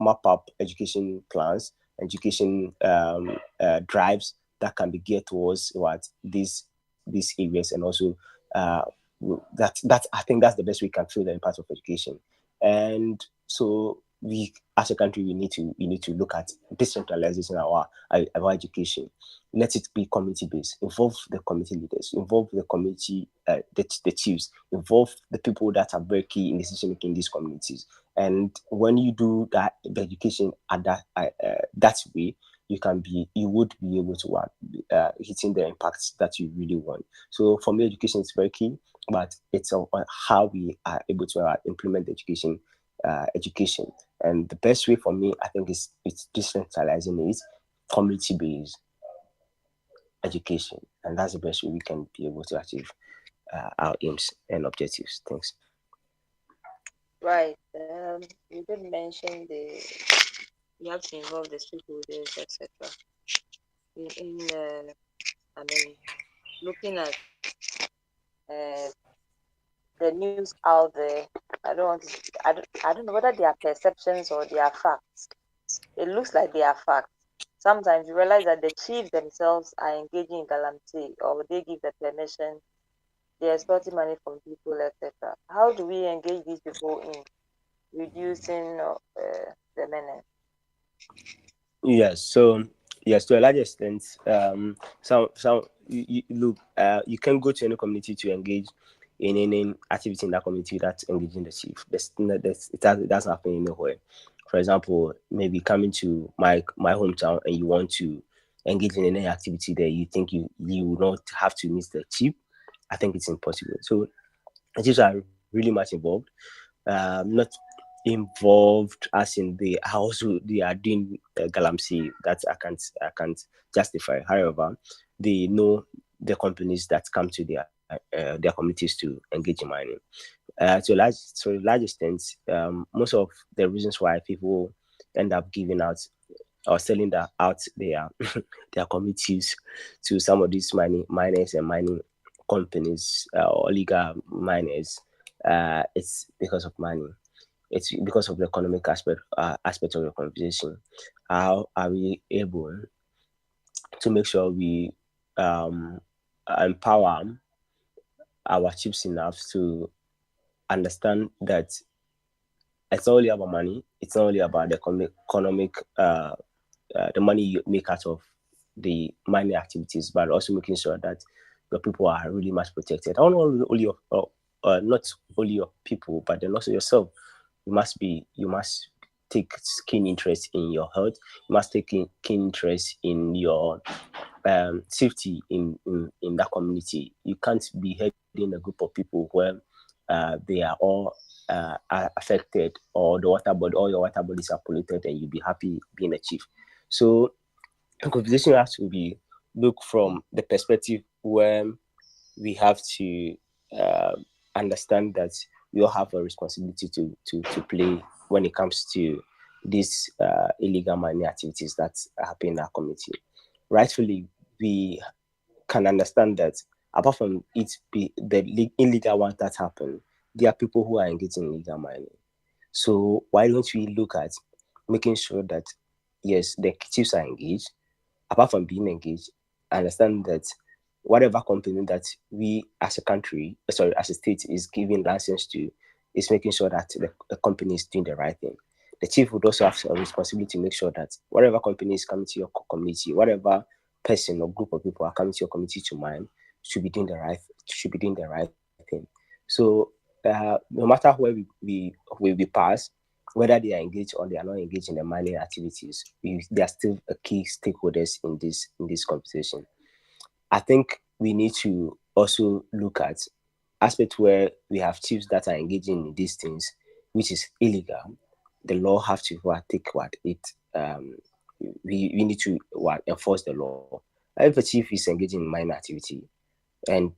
education plans, education drives that can be geared towards these areas, and also that I think that's the best we can feel the impact of education. And so we, as a country, we need to look at decentralization our education. Let it be community based. Involve the community leaders. Involve the community, the chiefs. Involve the people that are very key in decision making in these communities. And when you do that, the education at that way, you would be able to hitting the impacts that you really want. So for me, education is very key, but it's on how we are able to implement education. And the best way for me, I think, is it's decentralizing it, community based education, and that's the best way we can be able to achieve our aims and objectives. Thanks. Right. You did mention you have to involve the stakeholders, etc. I mean, looking at uh, the news out there, I don't know whether they are perceptions or they are facts. It looks like they are facts. Sometimes you realize that the chiefs themselves are engaging in galamsey, or they give the permission, they're extorting money from people, etc. How do we engage these people in reducing the menace? Yes, so yes, to a large extent, some you look, you can go to any community to engage in any activity in that community that's engaging the chief. It doesn't happen anywhere. For example, maybe coming to my hometown and you want to engage in any activity there, you think you will not have to meet the chief. I think it's impossible. So the chiefs are really much involved. Not involved as in the house they are doing galamsey that I can't justify. However, they know the companies that come to their communities to engage in mining. To a large extent, most of the reasons why people end up giving out or selling out their their communities to some of these miners and mining companies or legal miners, it's because of money. It's because of the economic aspect of the conversation. How are we able to make sure we um, empower our chiefs enough to understand that it's not only about money, it's not only about the economic the money you make out of the mining activities, but also making sure that your people are really much protected. I don't know only your, not only your people, but then also yourself. You must take keen interest in your health. You must take keen interest in your safety in that community. You can't be heading a group of people where they are all are affected, or the water body, all your water bodies are polluted, and you'll be happy being a chief. So the conversation has to be look from the perspective where we have to uh, understand that we all have a responsibility to play when it comes to these illegal mining activities that happen in our community. Rightfully, we can understand that apart from it be the illegal ones that happen, there are people who are engaging in illegal mining. So why don't we look at making sure that yes, the chiefs are engaged, apart from being engaged, understand that whatever company that we as a country, sorry, as a state is giving license to, is making sure that the company is doing the right thing. The chief would also have a responsibility to make sure that whatever company is coming to your community, whatever person or group of people are coming to your community to mine, should be doing the right thing. So no matter where we pass, whether they are engaged or they are not engaged in the mining activities, they are still a key stakeholders in this conversation. I think we need to also look at aspects where we have chiefs that are engaging in these things, which is illegal. The law have to take what it we need to enforce the law. If a chief is engaging in minor activity, and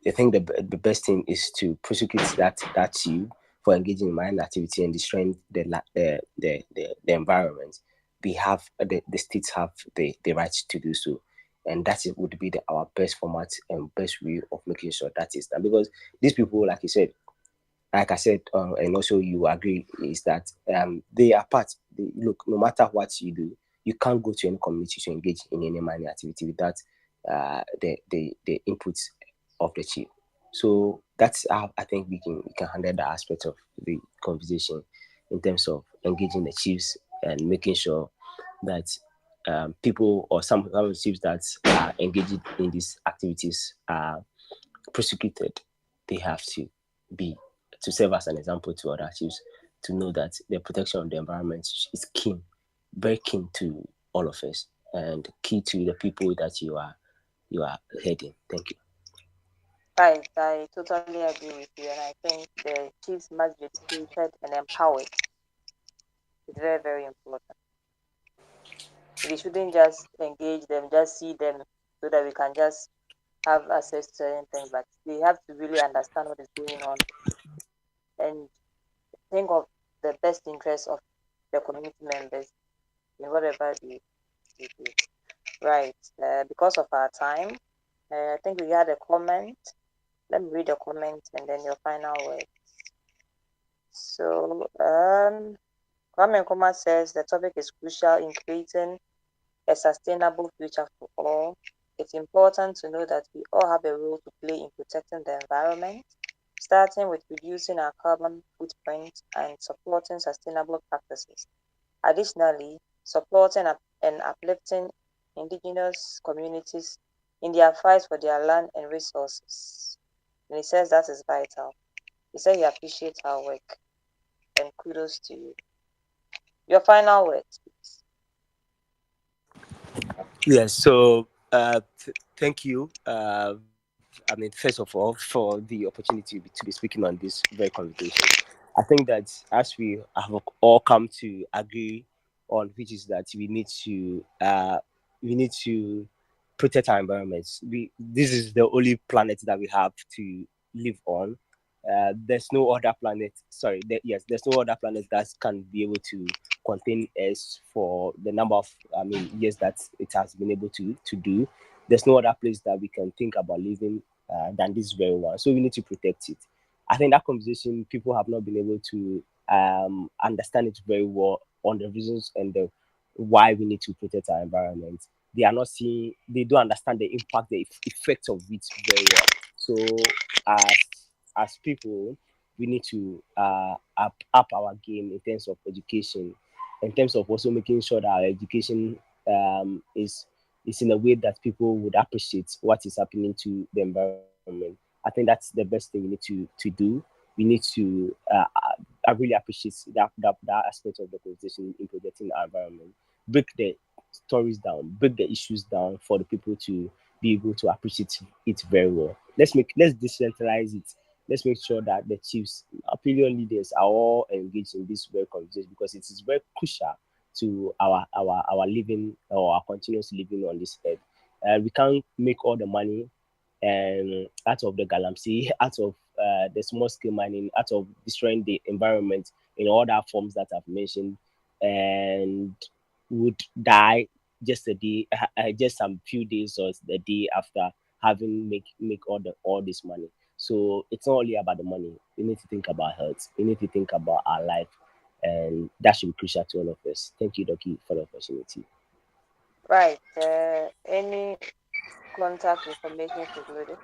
I think the best thing is to prosecute that chief for engaging in mining activity and destroying the environment. We have the states have the right to do so, and would be our best format and best way of making sure that is done. Because these people, like I said, and also you agree, is that they are part. Look, no matter what you do, you can't go to any community to engage in any mining activity without the inputs of the chief. So that's how I think we can handle the aspect of the conversation in terms of engaging the chiefs and making sure that people or some of the chiefs that are engaged in these activities are prosecuted. They have to be to serve as an example to other chiefs to know that the protection of the environment is keen, very keen to all of us, and key to the people that you are heading. Thank you. Right, I totally agree with you, and I think the chiefs must be educated and empowered. It's very, very important. We shouldn't just engage them, just see them so that we can just have access to anything, but they have to really understand what is going on and think of the best interest of the community members in whatever they do. Right. Because of our time, I think we had a comment. Let me read the comment and then your final word. So, Kwame Nkrumah says the topic is crucial in creating a sustainable future for all. It's important to know that we all have a role to play in protecting the environment, starting with reducing our carbon footprint and supporting sustainable practices. Additionally, supporting and uplifting indigenous communities in their fight for their land and resources. And he says that is vital. He said he appreciates our work and kudos to you. Your final words, please. Yes. So, thank you. First of all, for the opportunity to be speaking on this very conversation. I think that as we have all come to agree on, which is that we need to protect our environments. This is the only planet that we have to live on. There's no other planet. Sorry, there's no other planet that can be able to contain us for the number of years that it has been able to do. There's no other place that we can think about living than this very one. So we need to protect it. I think that conversation people have not been able to understand it very well on the reasons and the why we need to protect our environment. They are not seeing, they don't understand the impact, the effect of it very well. So as people, we need to up our game in terms of education, in terms of also making sure that our education is in a way that people would appreciate what is happening to the environment. I think that's the best thing we need to do. We need to I really appreciate that aspect of the conversation in protecting our environment. Break the stories down, break the issues down for the people to be able to appreciate it very well. Let's decentralize it. Let's make sure that the chiefs, opinion leaders are all engaged in this very conversation because it is very crucial to our living or our continuous living on this earth. We can't make all the money and out of the galamsey, out of the small scale mining, out of destroying the environment in all that forms that I've mentioned, and would die just a day, just some few days or the day after having make all this money. So it's not only about the money. We need to think about health. We need to think about our life, and that should be crucial to all of us. Thank you, Doki, for the opportunity. Right. Any contact information for Glody?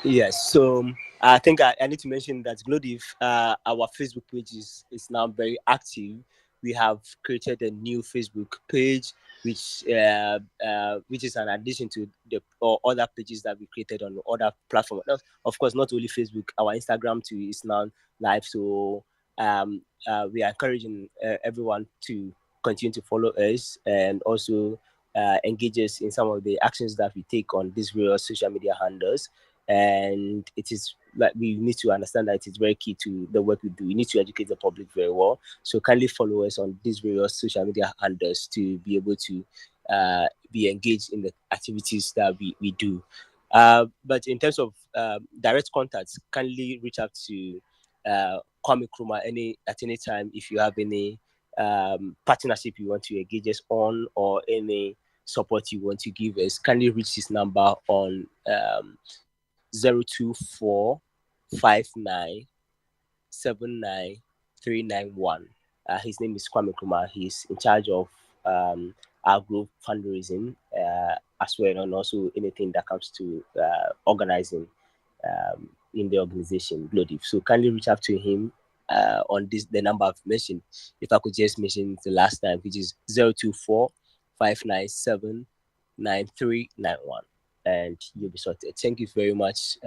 Yes, so I think I need to mention that Glodiv, our Facebook page is now very active. We have created a new Facebook page, which is an addition to the or other pages that we created on other platforms. Of course, not only Facebook, our Instagram too is now live. So we are encouraging everyone to continue to follow us and also engage us in some of the actions that we take on these various social media handles. And it is like we need to understand that it is very key to the work we do. We need to educate the public very well. So kindly follow us on these various social media handles to be able to be engaged in the activities that we do. But in terms of direct contacts, kindly reach out to Kwame Nkrumah at any time if you have any partnership you want to engage us on or any support you want to give us. Kindly reach this number on 02459799391. His name is Kwame Nkrumah. He's in charge of our group fundraising as well, and also anything that comes to organizing in the organization, Bloody. So kindly reach out to him on the number I've mentioned. If I could just mention the last time, which is 02459799391, and you'll be sorted. Thank you very much,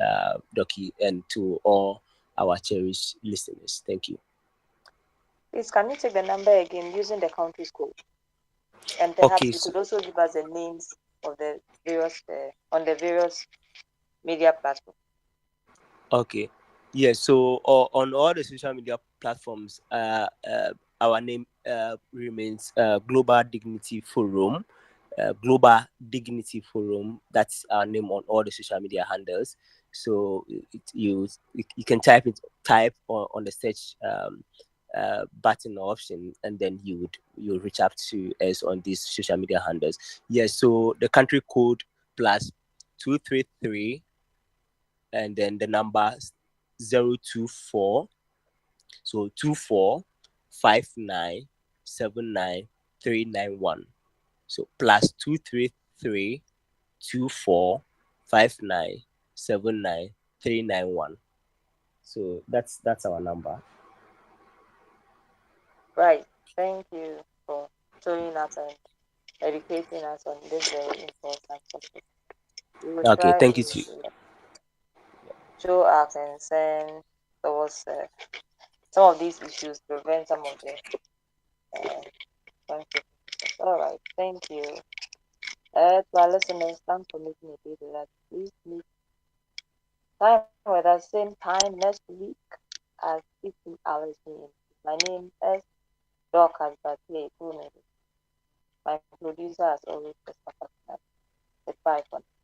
Doki, and to all our cherished listeners. Thank you. Please, can you take the number again using the country's code? And perhaps Okay, you so could also give us the names of the various on the various media platforms. okay, yeah. So on all the social media platforms, our name remains Global Dignity Forum. Global Dignity Forum. That's our name on all the social media handles. So you can type on the search button or option, and then you reach out to us on these social media handles. Yes. So the country code plus 233, and then the number 024. So 245979 391. So plus 233 245979 391. So that's our number. Right. Thank you for showing us and educating us on this very important topic. We will Okay, try thank you to too. show our concern towards some of these issues, prevent some of the conflicts. All right. Thank you. To our listeners, thanks for making a day with us. Please meet time with us same time next week at 15 hours p.m. My name is Dorcas Bogyae. My producer, as always, is Goodbye for now.